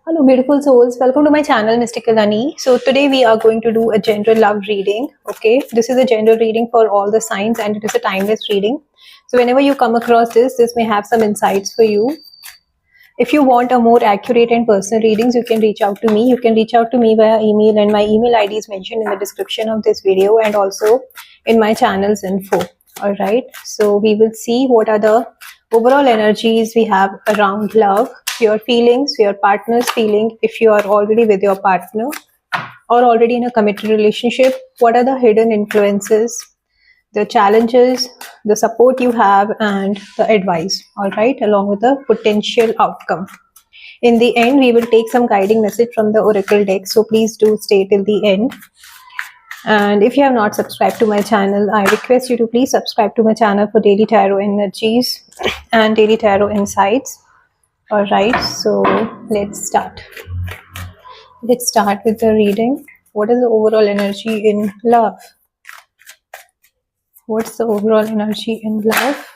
Hello, beautiful souls. Welcome to my channel, Mystical Ani. So today we are going to do a general love reading. Okay, this is a general reading for all the signs, and it is a timeless reading. So whenever you come across this may have some insights for you. If you want a more accurate and personal readings, you can reach out to me. You can reach out to me via email, and my email ID is mentioned in the description of this video and also in my channel's info. All right. So we will see what are the overall energies we have around love, your feelings, your partner's feeling, if you are already with your partner or already in a committed relationship, what are the hidden influences, the challenges, the support you have, and the advice, all right, along with the potential outcome. In the end, we will take some guiding message from the oracle deck, so please do stay till the end. And if you have not subscribed to my channel, I request you to please subscribe to my channel for daily tarot energies and daily tarot insights. All right, so let's start. Let's start with the reading. What is the overall energy in love? What's the overall energy in love?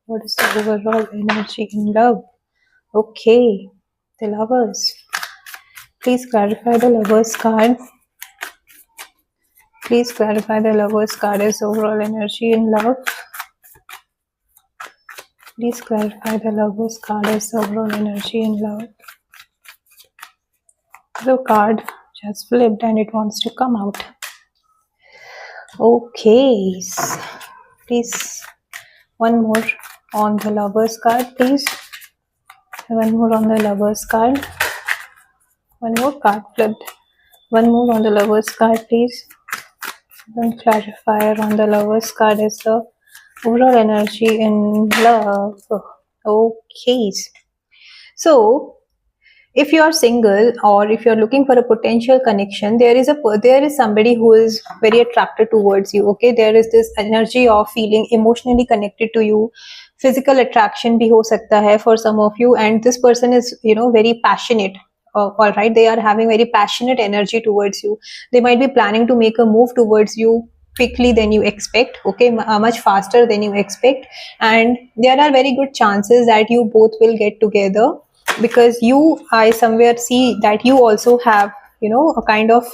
What is the overall energy in love? Okay, the Lovers. Please clarify the Lovers card. Please clarify the Lovers card as overall energy in love. Please clarify the Lovers card as overall energy in love. The card just flipped and it wants to come out. Okay, please one more on the Lovers card, please. One more on the Lovers card. One more card flipped. One more on the Lovers card, please. One clarifier on the Lovers card is the overall energy in love. Okay. So, if you are single or if you are looking for a potential connection, there is somebody who is very attracted towards you. Okay, there is this energy of feeling emotionally connected to you. Physical attraction bhi ho sakta hai for some of you, and this person is very passionate. All right, they are having very passionate energy towards you. They might be planning to make a move towards you quickly than you expect. Okay, much faster than you expect, and there are very good chances that you both will get together, because I somewhere see that you also have a kind of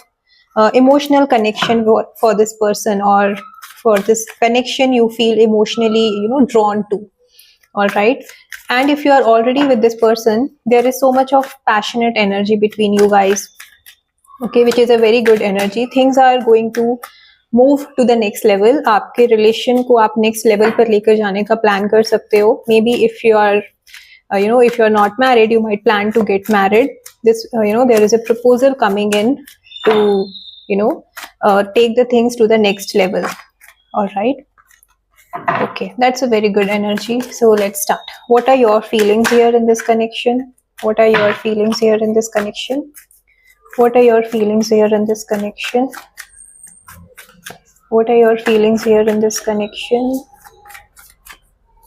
emotional connection for this person, or for this connection you feel emotionally drawn to. All right, and if you are already with this person, there is so much of passionate energy between you guys. Okay, which is a very good energy. Things are going to move to the next level. आपके relation को आप next level पर लेकर जाने का plan कर सकते हो. Maybe if you are if you are not married, you might plan to get married. This there is a proposal coming in to take the things to the next level. All right. Okay, that's a very good energy. So let's start. What are your feelings here in this connection? What are your feelings here in this connection? What are your feelings here in this connection? What are your feelings here in this connection?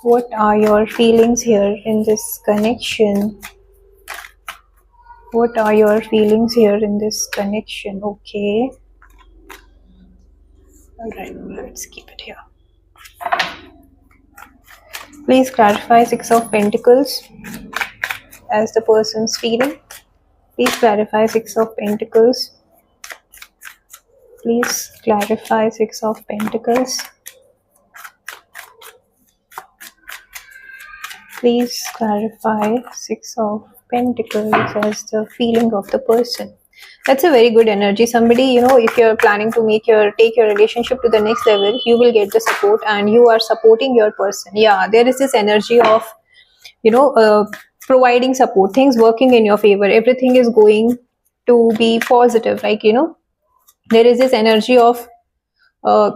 What are your feelings here in this connection? What are your feelings here in this connection? Okay. Alright, let's keep it here. Please clarify Six of Pentacles as the person's feeling. Please clarify Six of Pentacles. Please clarify Six of Pentacles. Please clarify Six of Pentacles as the feeling of the person. That's a very good energy. Somebody, if you're planning to take your relationship to the next level, you will get the support and you are supporting your person. Yeah, there is this energy of, providing support, things working in your favor. Everything is going to be positive. Like, there is this energy of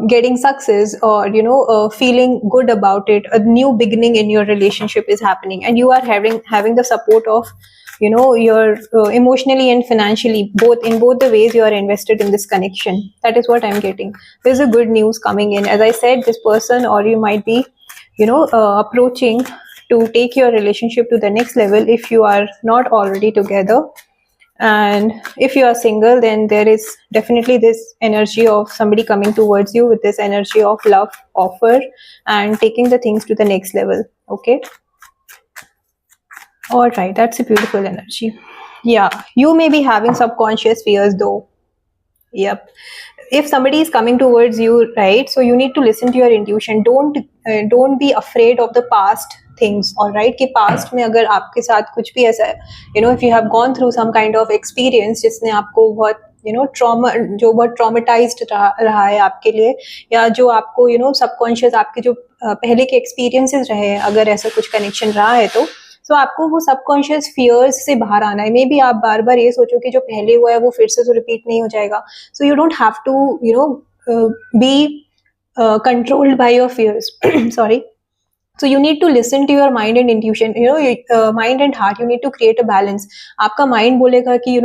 getting success, or feeling good about it. A new beginning in your relationship is happening, and you are having the support of your emotionally and financially, in both the ways you are invested in this connection. That is what I'm getting. There's a good news coming in. As I said, this person, or you might be approaching to take your relationship to the next level if you are not already together. And if you are single, then there is definitely this energy of somebody coming towards you with this energy of love offer and taking the things to the next level. Okay, all right, that's a beautiful energy. Yeah, you may be having subconscious fears though. Yep. If somebody is coming towards you, right, so you need to listen to your intuition. Don't be afraid of the past things. All right, कि past में अगर आपके साथ कुछ भी ऐसा है, if you have gone through some kind of experience जिसने आपको बहुत trauma, जो बहुत traumatized रहा है आपके लिए, या जो आपको subconscious आपके जो पहले के experiences रहे हैं, अगर ऐसा कुछ connection रहा है तो आपको वो सबकॉन्शियस फियर्स से बाहर आना है. मे बी आप बार बार ये सोचो कि जो पहले हुआ है वो फिर से तो रिपीट नहीं हो जाएगा. So you don't have to be controlled by your fears. Sorry. So you need to listen to your mind and intuition, mind and heart. You need to create a balance. आपका mind बोलेगा कि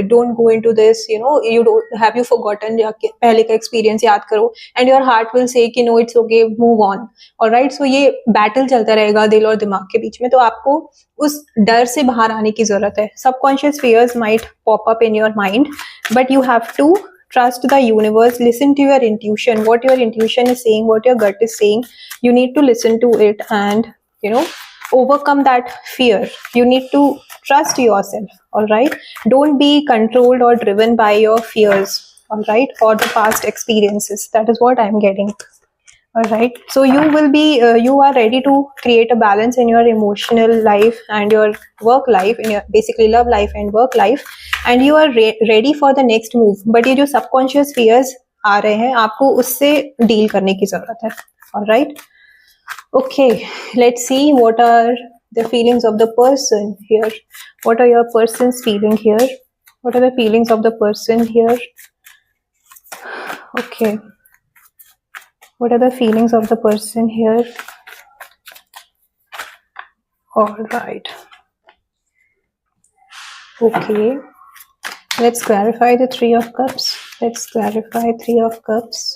don't go into this, you don't have you forgotten या पहले का experience याद करो, and your heart will say कि no, it's okay, move on. Alright, so ये battle चलता रहेगा दिल और दिमाग के बीच में. तो आपको उस डर से बाहर आने की जरूरत है. Subconscious fears might pop up in your mind, but you have to trust the universe. Listen to your intuition, what your intuition is saying, what your gut is saying. You need to listen to it and overcome that fear. You need to trust yourself. All right, don't be controlled or driven by your fears. All right, or the past experiences. That is what I'm getting. All right, so you will be you are ready to create a balance in your emotional life and your work life, in your basically love life and work life, and you are ready for the next move. But ये जो subconscious fears आ रहे हैं, आपको उससे deal करने की जरूरत है. All right, okay, let's see what are the feelings of the person here. What are your person's feeling here? What are the feelings of the person here? Okay, what are the feelings of the person here? All right, okay, let's clarify the Three of Cups. Let's clarify Three of Cups.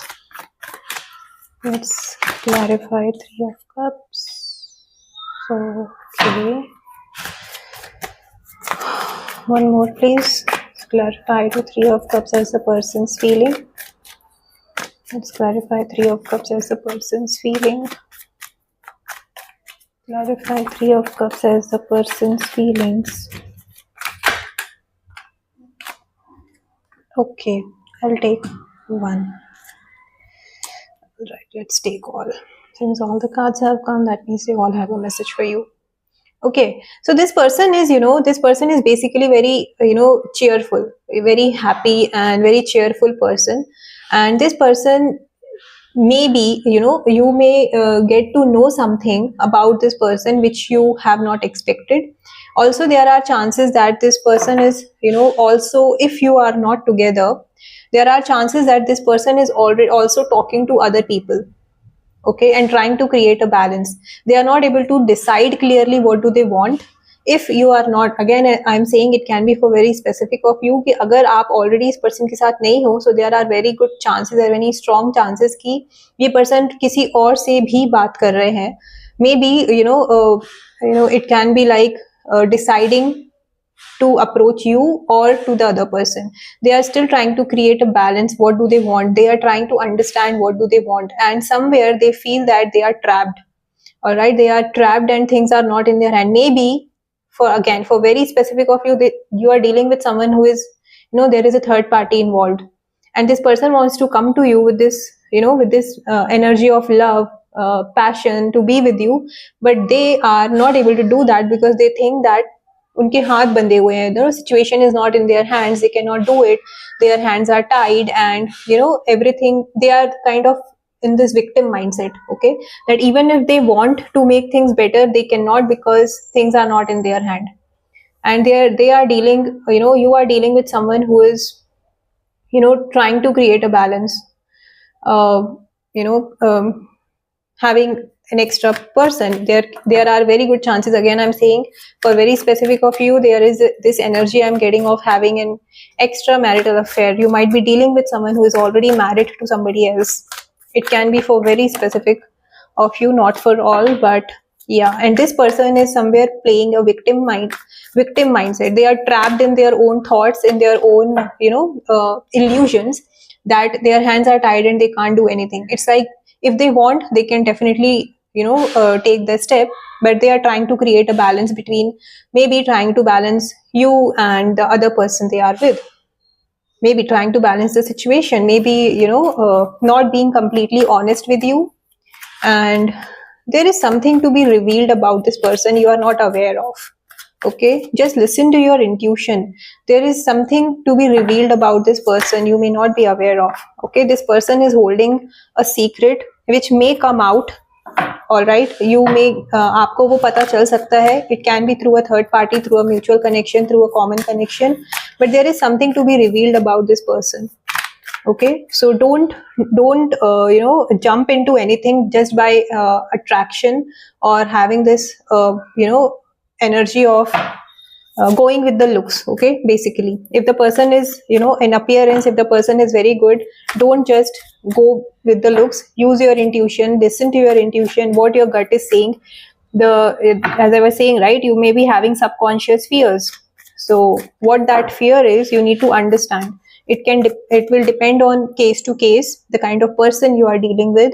Let's clarify Three of Cups. So, okay, one more please. Let's clarify the Three of Cups as the person's feeling. Let's clarify Three of Cups as the person's feeling. Clarify Three of Cups as the person's feelings. Okay, I'll take one. Right, let's take all. Since all the cards have come, that means they all have a message for you. Okay, so this person is, this person is basically very, cheerful, very happy and very cheerful person. And this person, maybe, you may get to know something about this person which you have not expected. Also, there are chances that this person is, also if you are not together, there are chances that this person is already also talking to other people, okay, and trying to create a balance. They are not able to decide clearly what do they want. If you are not, again I'm saying it can be for very specific of you कि अगर आप already इस person के साथ नहीं हो, so there are very good chances, there are very strong chances कि ये person किसी और से भी बात कर रहे हैं. Maybe it can be like deciding to approach you or to the other person. They are still trying to create a balance. What do they want? They are trying to understand what do they want, and somewhere they feel that they are trapped. All right, they are trapped and things are not in their hand. Maybe for very specific of you, you are dealing with someone who is, there is a third party involved, and this person wants to come to you with this, with this energy of love, passion to be with you, but they are not able to do that because they think that उनके हाथ बंधे हुए हैं. The situation is not in their hands. They cannot do it. Their hands are tied, and everything. They are kind of in this victim mindset. Okay, that even if they want to make things better, they cannot because things are not in their hand. And they are dealing. You are dealing with someone who is, trying to create a balance. Having an extra person, there are very good chances. Again, I'm saying for very specific of you, there is this energy I'm getting of having an extra marital affair. You might be dealing with someone who is already married to somebody else. It can be for very specific of you, not for all, but yeah. And this person is somewhere playing a victim mindset. They are trapped in their own thoughts, in their own illusions, that their hands are tied and they can't do anything. It's like if they want, they can definitely take the step, but they are trying to create a balance between, maybe trying to balance you and the other person they are with, maybe trying to balance the situation, maybe not being completely honest with you, and there is something to be revealed about this person you are not aware of. Okay, just listen to your intuition. There is something to be revealed about this person you may not be aware of. Okay, this person is holding a secret which may come out. All right, you may आपको वो पता चल सकता है. It can be through a third party, through a mutual connection, through a common connection, but there is something to be revealed about this person. Okay, so don't jump into anything just by attraction or having this energy of going with the looks. Okay, basically, if the person is in appearance, if the person is very good, don't just go with the looks. Use your intuition, listen to your intuition, what your gut is saying. As I was saying, right, you may be having subconscious fears. So what that fear is, you need to understand. It will depend on case to case, the kind of person you are dealing with.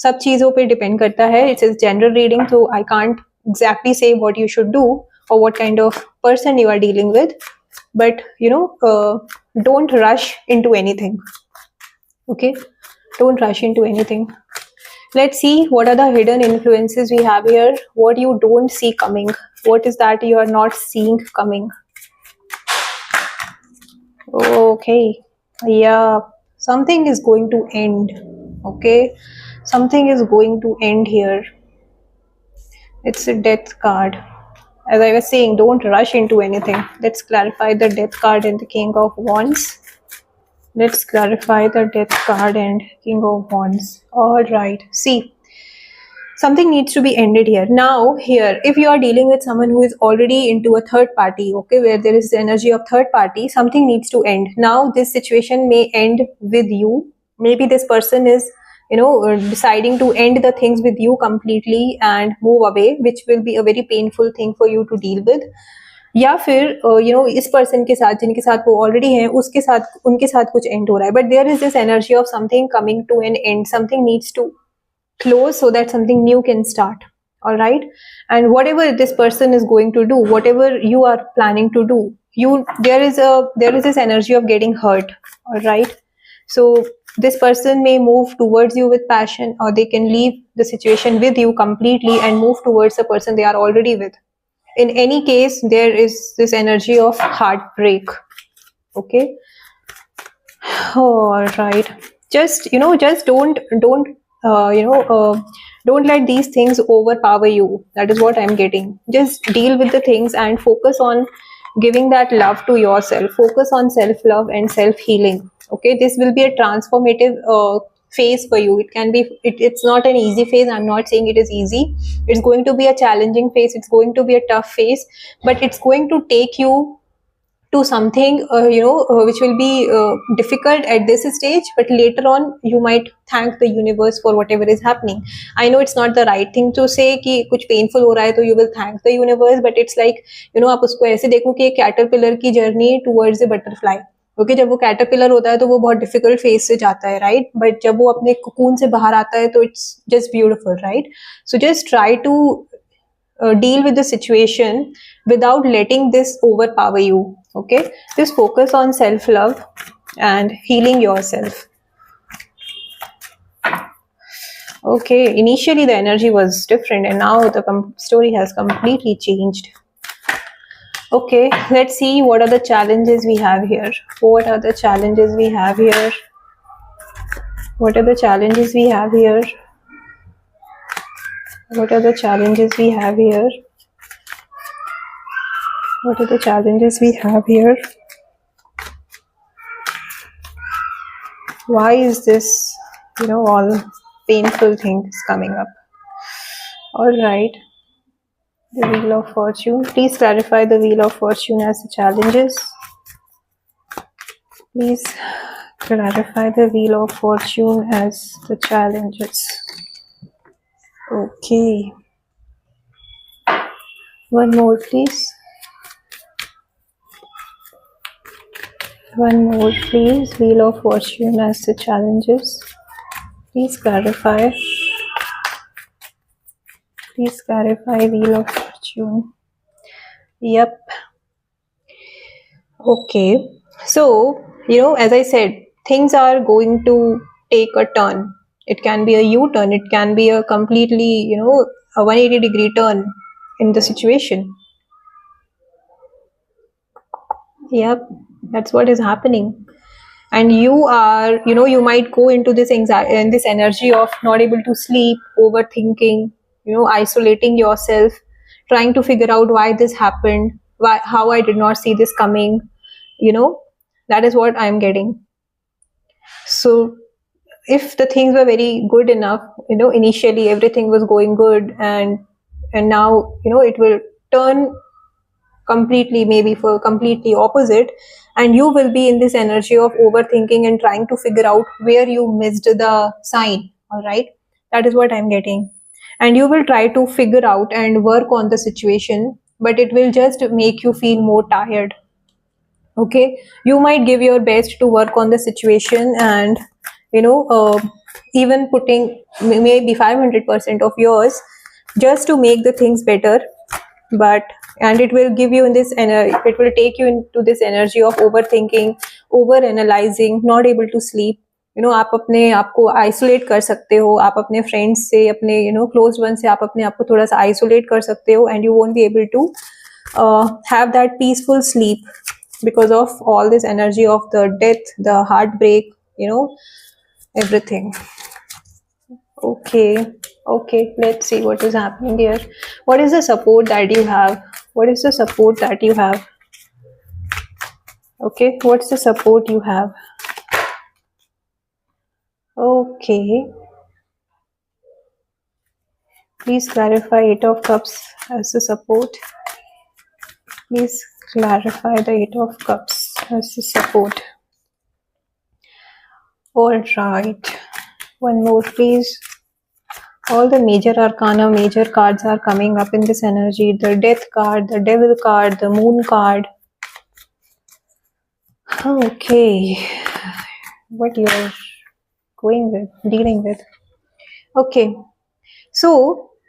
सब चीजों पे depend करता है. It's a general reading, so I can't exactly say what you should do or what kind of person you are dealing with, but don't rush into anything. Okay, don't rush into anything. Let's see what are the hidden influences we have here. What you don't see coming, what is that you are not seeing coming? Okay, yeah, something is going to end. Okay, something is going to end here. It's a death card. As I was saying, don't rush into anything. Let's clarify the death card and the King of Wands. Let's clarify the death card and King of Wands. All right, see, something needs to be ended here. Now here, if you are dealing with someone who is already into a third party, okay, where there is the energy of third party, something needs to end. Now this situation may end with you. Maybe this person is deciding to end the things with you completely and move away, which will be a very painful thing for you to deal with. या फिर इस person के साथ, जिनके साथ वो already हैं, उसके साथ, उनके साथ कुछ एंड हो रहा है. But there is this energy of something coming to an end. Something needs to close so that something new can start. All right, and whatever this person is going to do, whatever you are planning to do, there is this energy of getting hurt. All right, so this person may move towards you with passion, or they can leave the situation with you completely and move towards the person they are already with. In any case, there is this energy of heartbreak. Okay, all right, just don't let these things overpower you. That is what I'm getting. Just deal with the things and focus on giving that love to yourself. Focus on self-love and self-healing. Okay, this will be a transformative phase for you. It can be, it's not an easy phase. I'm not saying it is easy. It's going to be a challenging phase. It's going to be a tough phase, but it's going to take you to something which will be difficult at this stage, but later on you might thank the universe for whatever is happening. I know it's not the right thing to say कि कुछ painful हो रहा है तो you will thank the universe, but it's like आप उसको ऐसे देखो कि एक caterpillar की journey towards a butterfly. Okay, जब वो कैटरपिलर होता है तो वो बहुत डिफिकल्ट फेज से जाता है, राइट, बट जब वो अपने कोकून से बाहर आता है तो it's just beautiful, right. So just try to deal with the situation without letting this overpower you. Okay, just focus on self-love and healing yourself. Okay, initially the energy was different and now the story has completely changed. Okay, let's see what are the challenges we have here. What are the challenges we have here? What are the challenges we have here? What are the challenges we have here? What are the challenges we have here? Why is this, all painful things coming up? All right. The Wheel of Fortune. Please clarify the Wheel of Fortune as the challenges. Please clarify the Wheel of Fortune as the challenges. Okay. One more, please. One more, please. Wheel of Fortune as the challenges. Please clarify. Please clarify Wheel of Fortune. Yep. Okay. So, as I said, things are going to take a turn. It can be a U-turn. It can be a completely, a 180-degree turn in the situation. Yep. That's what is happening. And you are, you might go into this anxiety and this energy of not able to sleep, overthinking, isolating yourself, trying to figure out why this happened, how I did not see this coming. That is what I'm getting. So if the things were very good enough, initially everything was going good, and now, it will turn completely, maybe for completely opposite, and you will be in this energy of overthinking and trying to figure out where you missed the sign. All right, that is what I'm getting. And you will try to figure out and work on the situation, but it will just make you feel more tired. Okay, you might give your best to work on the situation, and even putting maybe 500% of yours just to make the things better, and it will give you in this energy, it will take you into this energy of overthinking, over analyzing, not able to sleep. आप अपने आप को isolate कर सकते हो, आप अपने friends से, अपने क्लोज वन से आप अपने आप को थोड़ा सा आइसोलेट कर सकते हो, and you won't be able to have that peaceful sleep because of all this energy of the death, the heartbreak, everything. Okay, let's see what is happening here. What is the support that you have? What is the support that you have? Okay, what's the support you have? Okay, please clarify 8 of Cups as the support. Please clarify the 8 of Cups as the support. All right, one more please. All the major arcana, major cards are coming up in this energy. The Death card, the Devil card, the Moon card. Okay, what you're dealing with. Okay, so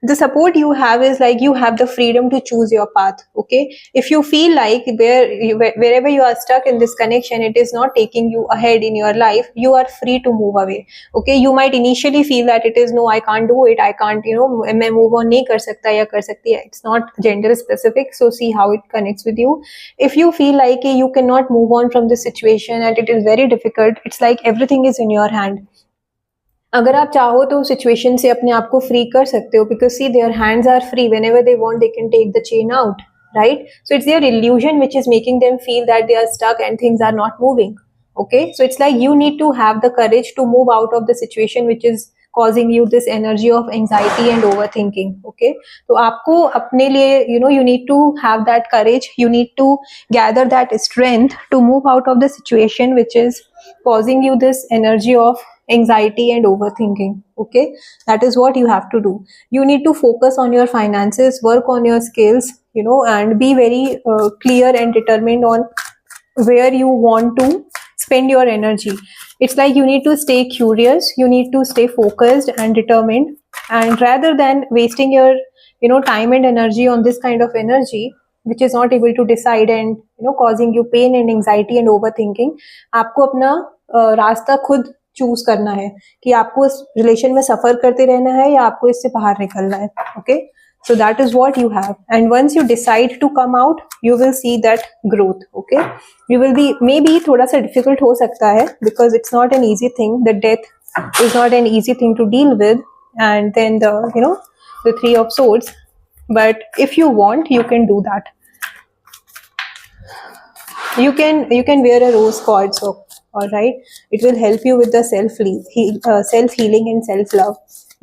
the support you have is like you have the freedom to choose your path. Okay, if you feel like wherever you are stuck in this connection, it is not taking you ahead in your life, you are free to move away. Okay, you might initially feel that it is, no, I can't do it, I can't, मैं move on नहीं कर सकता या कर सकती है. It's not gender specific, so see how it connects with you. If you feel like you cannot move on from this situation and it is very difficult, it's like everything is in your hand. अगर आप चाहो तो situation से अपने आप को free कर सकते हो, because see their hands are free, whenever they want they can take the chain out, right? So it's their illusion which is making them feel that they are stuck and things are not moving. Okay, so it's like you need to have the courage to move out of the situation which is causing you this energy of anxiety and overthinking. Okay, तो आपको अपने लिए, you need to have that courage, you need to gather that strength to move out of the situation which is causing you this energy of anxiety and overthinking. Okay, that is what you have to do. You need to focus on your finances, work on your skills, and be very clear and determined on where you want to spend your energy. It's like you need to stay curious, you need to stay focused and determined, and rather than wasting your time and energy on this kind of energy which is not able to decide and causing you pain and anxiety and overthinking, आपको अपना रास्ता खुद choose करना है कि आपको इस relation में सफर करते रहना है या आपको इससे बाहर निकलना है. Okay, so that is what you have, and once you decide to come out, you will see that growth. Okay, you will be, maybe थोड़ा सा difficult हो सकता है because it's not an easy thing. The death is not an easy thing to deal with, and then the 3 of Swords, but if you want, you can do that. You can wear a rose quartz. All right, it will help you with the self healing and self love.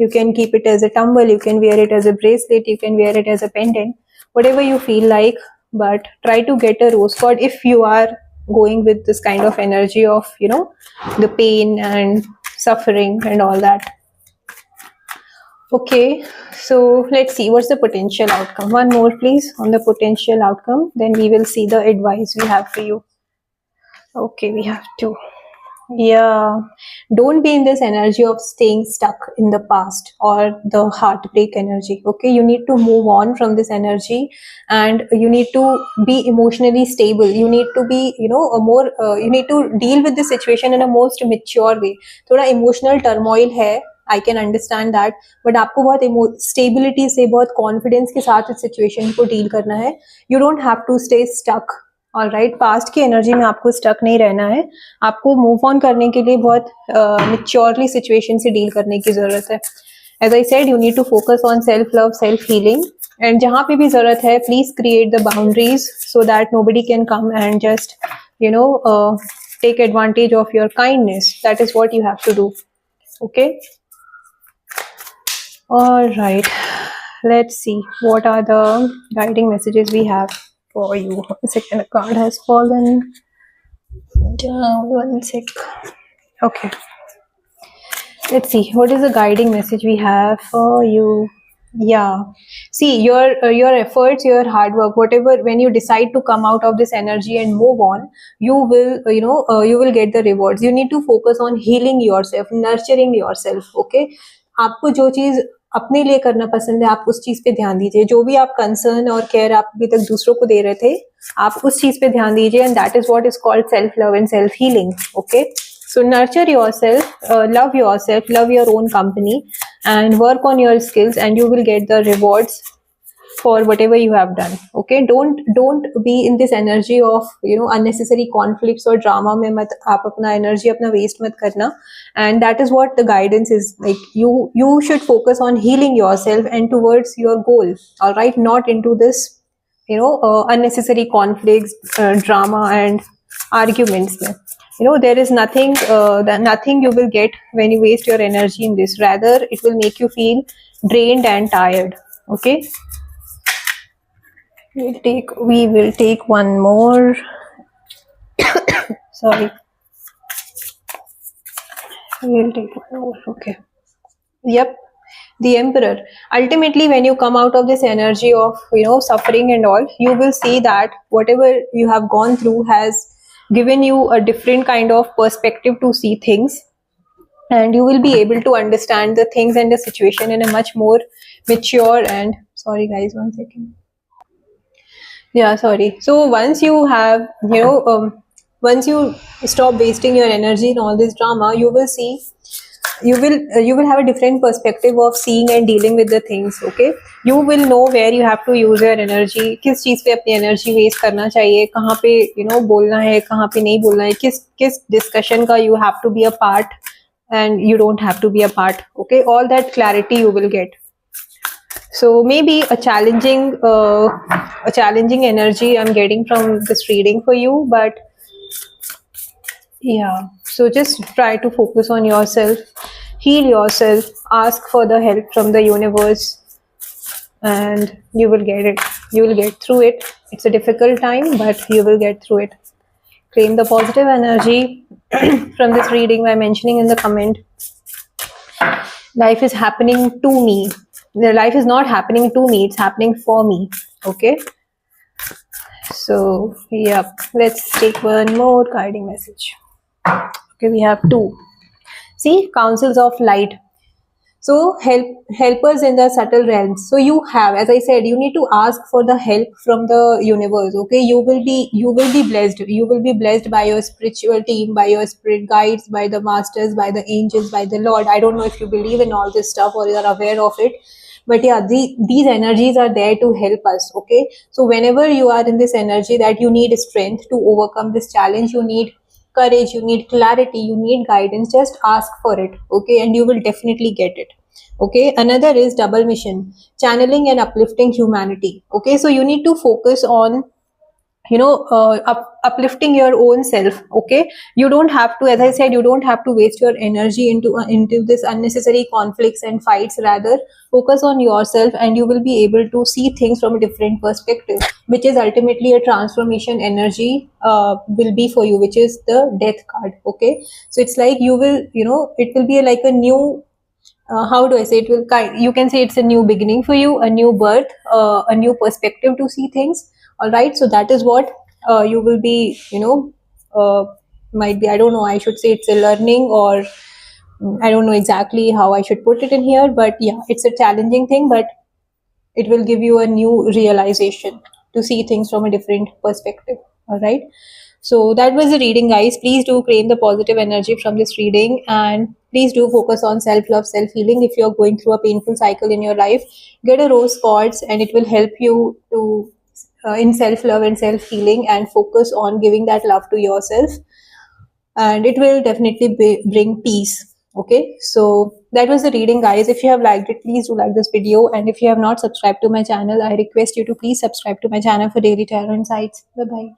You can keep it as a tumble, you can wear it as a bracelet, you can wear it as a pendant, whatever you feel like, but try to get a rose quartz if you are going with this kind of energy of the pain and suffering and all that. Okay, so let's see what's the potential outcome. One more please on the potential outcome, then we will see the advice we have for you. Okay, we have 2. Yeah, don't be in this energy of staying stuck in the past or the heartbreak energy. Okay, you need to move on from this energy, and you need to be emotionally stable. You need to be, a more, you need to deal with the situation in a most mature way. थोड़ा emotional turmoil है, I can understand that, but आपको बहुत stability से, बहुत confidence के साथ इस situation को deal करना है. You don't have to stay stuck. All right, past की एनर्जी में आपको स्टक नहीं रहना है. आपको मूव ऑन करने के लिए बहुत मेच्योरली सिचुएशन से डील करने की जरूरत है. As I said, you need to focus on self love, self healing, and जहां पे भी जरूरत है, please create the boundaries so that nobody can come and just take advantage of your kindness. That is what you have to do. Okay, all right, let's see what are the guiding messages we have for you. One second, a card has fallen down. One sec. Okay, let's see what is the guiding message we have for you. Yeah, see, your efforts, your hard work, whatever, when you decide to come out of this energy and move on, you will you will get the rewards. You need to focus on healing yourself, nurturing yourself. Okay, आपको जो चीज अपने लिए करना पसंद है, आप उस चीज पे ध्यान दीजिए. जो भी आप कंसर्न और केयर आप अभी तक दूसरों को दे रहे थे, आप उस चीज पे ध्यान दीजिए, and that is what is called self love and self healing. Okay, so nurture yourself, love yourself, love your own company, and work on your skills, and you will get the rewards for whatever you have done. Okay, don't be in this energy of unnecessary conflicts or drama mein mat aap apna energy apna waste mat karna. And that is what the guidance is like. You should focus on healing yourself and towards your goal. All right, not into this unnecessary conflicts, drama and arguments mein. There is nothing you will get when you waste your energy in this. Rather, it will make you feel drained and tired. Okay, we will take one more. Sorry, we will take one more. Okay, yep, the Emperor. Ultimately, when you come out of this energy of suffering and all, you will see that whatever you have gone through has given you a different kind of perspective to see things, and you will be able to understand the things and the situation in a much more mature and, sorry guys, 1 second. Yeah, sorry. So once you have once you stop wasting your energy in all this drama, you will see, you will have a different perspective of seeing and dealing with the things. Okay, you will know where you have to use your energy, किस चीज पे अपनी energy waste करना चाहिए, कहाँ पे बोलना है, कहाँ पे नहीं बोलना है, किस discussion का you have to be a part and you don't have to be a part. Okay, all that clarity you will get. So maybe a challenging energy I'm getting from this reading for you, but yeah, so just try to focus on yourself, heal yourself, ask for the help from the universe, and you will get it. You will get through it. It's a difficult time, but you will get through it. Claim the positive energy from this reading by mentioning in the comment, life is happening to me. The life is not happening to me, it's happening for me. Okay, so yeah, let's take one more guiding message. Okay, we have 2. See, councils of light. So helpers in the subtle realms. So you have, as I said, you need to ask for the help from the universe. Okay, you will be blessed. You will be blessed by your spiritual team, by your spirit guides, by the masters, by the angels, by the Lord. I don't know if you believe in all this stuff or you are aware of it, but yeah, these energies are there to help us. Okay, so whenever you are in this energy that you need strength to overcome this challenge, you need courage, you need clarity, you need guidance, just ask for it. Okay, and you will definitely get it. Okay, another is double mission, channeling and uplifting humanity. Okay, so you need to focus on uplifting your own self. Okay, you don't have to, as I said, you don't have to waste your energy into this unnecessary conflicts and fights. Rather, focus on yourself, and you will be able to see things from a different perspective, which is ultimately a transformation energy will be for you, which is the death card. Okay, so it's like you will it will be like a new how do I say, it will you can say it's a new beginning for you, a new birth, a new perspective to see things. All right, so that is what you will be might be, I don't know, I should say it's a learning, or I don't know exactly how I should put it in here, but yeah, it's a challenging thing, but it will give you a new realization to see things from a different perspective. All right. So that was the reading, guys. Please do claim the positive energy from this reading, and please do focus on self-love, self-healing. If you're going through a painful cycle in your life, get a rose quartz, and it will help you to in self-love and self-healing, and focus on giving that love to yourself, and it will definitely bring peace. Okay, so that was the reading, guys. If you have liked it, please do like this video, and if you have not subscribed to my channel, I request you to please subscribe to my channel for daily tarot insights. Bye bye.